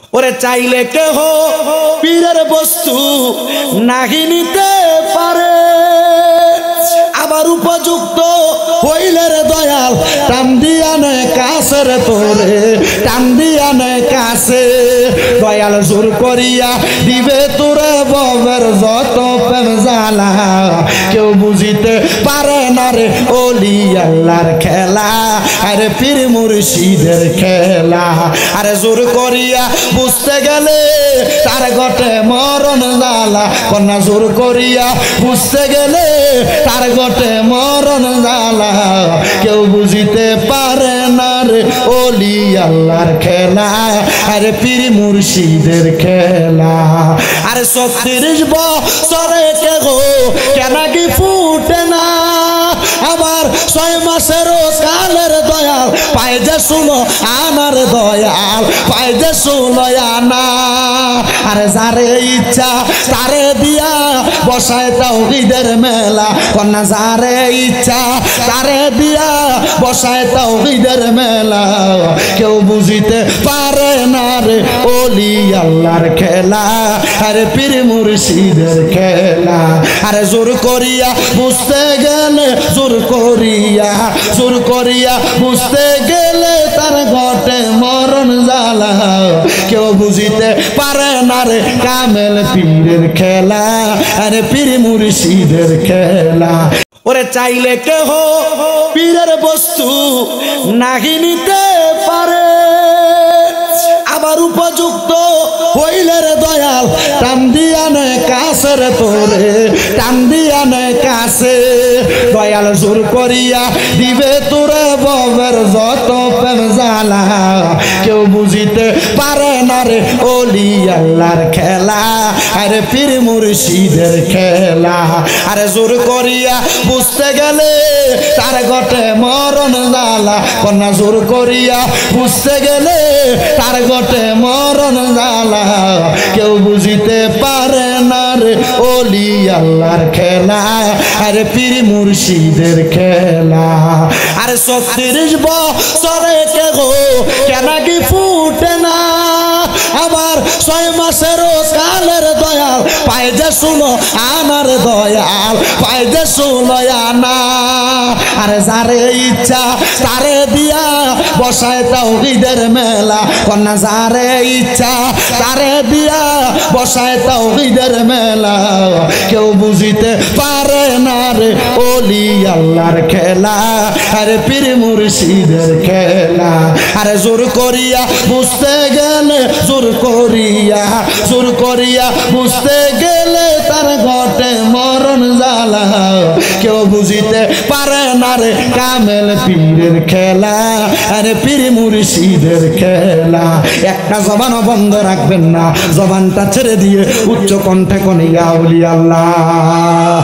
ওরে চাইলে কেহ পীরের বস্তু নাহি নিতে পারে, আবার উপযুক্ত হইলে রে দয়াল টান দিয়া নেয় কাছে রে তোরে, টান দিয়া নেয় কাছে। দয়াল জোর করিয়া দিবে তোরে ববের যত প্রেম জ্বালা, কেউ বুঝিতে পারে না রে ওলি আল্লাহর খেলা, আরে পীর মুর্শিদের খেলা। আরে জোর করিয়া বুঝতে গেলে তার ঘটে মরণ জ্বালা, কন্যা জোর করিয়া বুঝতে গেলে তার ঘটে মরণ জ্বালা, কেউ বুঝিতে পারে না রে ওলি আল্লাহর খেলা, আরে পীর মুর্শিদের খেলা। আরে 36 বছরে কেহ কেন কি ফুটে না, আবার 6 মাসেরও কালের দয়াল পায় যে শুনো আমার দয়াল, পায় যে শুনো আনা। আরে যারে ইচ্ছা তারে দিয়া বসায় তাওহীদের মেলা, কন্যা যারে ইচ্ছা তারে দিয়া বসায় তাওহীদের মেলা, কেউ বুঝিতে পারে না রে ওলি আল্লাহর খেলা, আরে পীর মুর্শিদের খেলা। আরে জোর করিয়া বুঝতে গেলে জোর করিয়া বুঝতে গেলে তার ঘটে মরণ জ্বালা, কেউ বুঝিতে পারে না রে কামেল পীরের খেলা, আরে পীর মুর্শিদের খেলা। ওরে চাইলে কেহ পীরের বস্তু নাহি নিতে পারে, আবার উপযুক্ত হইলে রে দয়াল টান দিয়া নেয় কাছে রে তোরে, টান দিয়া নেয় কাছে। দয়াল জোর করিয়া দিবে তোরে ববের যত প্রেম জ্বালা, কেউ বুঝিতে পারে না রে ওলি আল্লাহর খেলা, আরে পীর মুর্শিদের খেলা। আরে জোর করিয়া বুঝতে গেলে তার ঘটে মরণ জ্বালা, কন্যা জোর করিয়া বুঝতে গেলে তার ঘটে মরণ জ্বালা, কেউ বুঝিতে পারে না রে ওলি আল্লাহর খেলা, আরে পীর মুর্শিদের খেলা। আরে 36 বছরে কেহ কেন কি ফুটে না, আবার 6 মাসেরও কালের দয়াল পায় যে শুনো আমার দয়াল, পায় যে শুনো আনা। আরে যারে ইচ্ছা তারে দিয়া বসায় তাওহীদের মেলা, কন্যা যারে ইচ্ছা তারে দিয়া বসায় তাওহীদের মেলা, কেউ বুঝিতে পারে না রে ওলি আল্লাহর খেলা, আরে পীর মুর্শিদের খেলা। আরে জোর করিয়া বুঝতে গেলে জোর করিয়া বুঝতে গেলে তার ঘটে মরণ জ্বালা, কেউ বুঝিতে পারে না রে কামেল পীরের খেলা, আরে পীর মুর্শিদের খেলা। একটা জবানও বন্ধ রাখবেন না, জবানটা ছেড়ে দিয়ে উচ্চ কণ্ঠে কনিয়া ওলি আল্লাহ।